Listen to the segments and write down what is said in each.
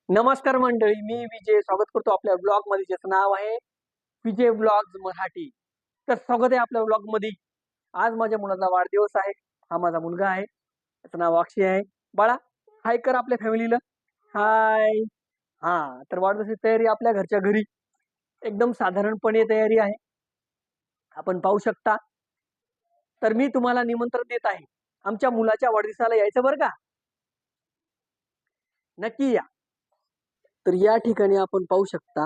नमस्कार मंडळी, मी विजय स्वागत करतो आपल्या ब्लॉग मध्ये, ज्याचं नाव आहे विजय ब्लॉग्स मराठी. तर स्वागत आहे आपल्या ब्लॉग मध्ये. आज माझ्या मुलाचा वाढदिवस आहे. हा माझा मुलगा आहे, त्याचं नाव अक्षय आहे. बाळा, हाय कर आपल्या फॅमिलीला. हाय. हा, तर वाढदिवसाची तयारी आपल्या घरच्या घरी एकदम साधारणपणे तयारी आहे, आपण पाहू शकता. तर मी तुम्हाला निमंत्रण देत आहे, आमच्या मुलाच्या वाढदिवसाला यायचं बरं का. नक्की या. तर या ठिकाणी आपण पाहू शकता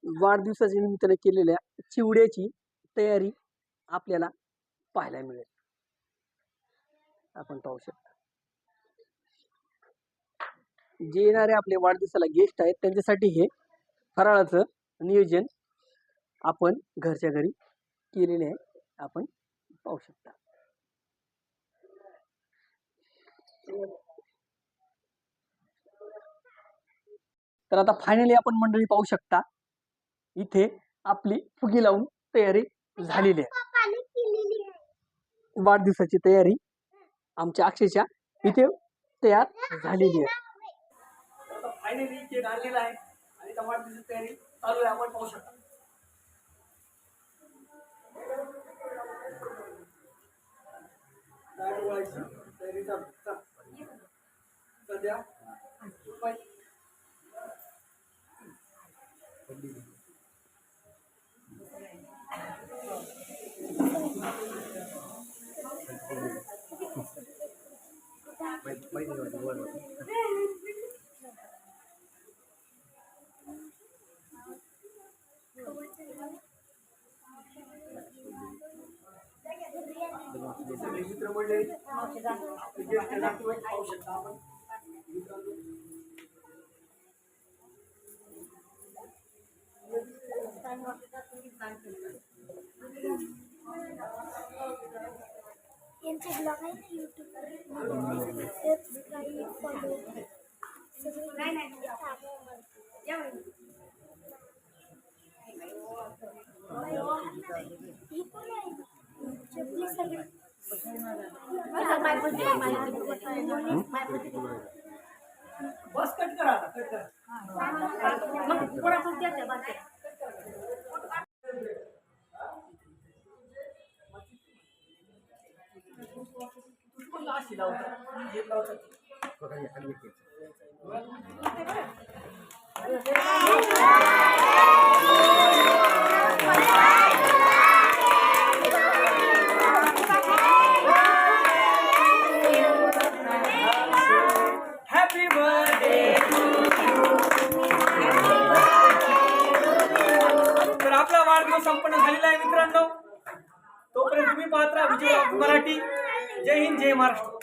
वाढदिवसाच्या निमित्ताने केलेल्या चिवड्याची तयारी आपल्याला पाहायला मिळेल. आपण पाहू शकता जे येणारे आपले वाढदिवसाला गेस्ट आहेत त्यांच्यासाठी हे फराळाचं नियोजन आपण घरच्या घरी केलेले आहे, आपण पाहू शकता. तर आता फायनली आपण मंडळी पाहू शकता, इथे आपली फुगी लावून तयारी झालेली आहे. वाढदिवसाची तयारी आमच्या अक्षयच्या इथे तयार झालेली आहे. फायनली केक आणलेला आहे आणि वाढदिवसाची तयारी चालू आहे, आपण पाहू शकता. तयारी सध्या मित्र मंडळी पाहू शकता आपण. यांचे ब्लॉग आहे ना यूट्यूबवर, सबस्क्राईब फॉलो बस कट करा, कट करा. Happy birthday. तर आपला वाढदिवस संपन्न झालेला आहे मित्रांनो. तोपर्यंत तुम्ही पाहत राहा विजय मराठी. जय हिंद, जय महाराष्ट्र.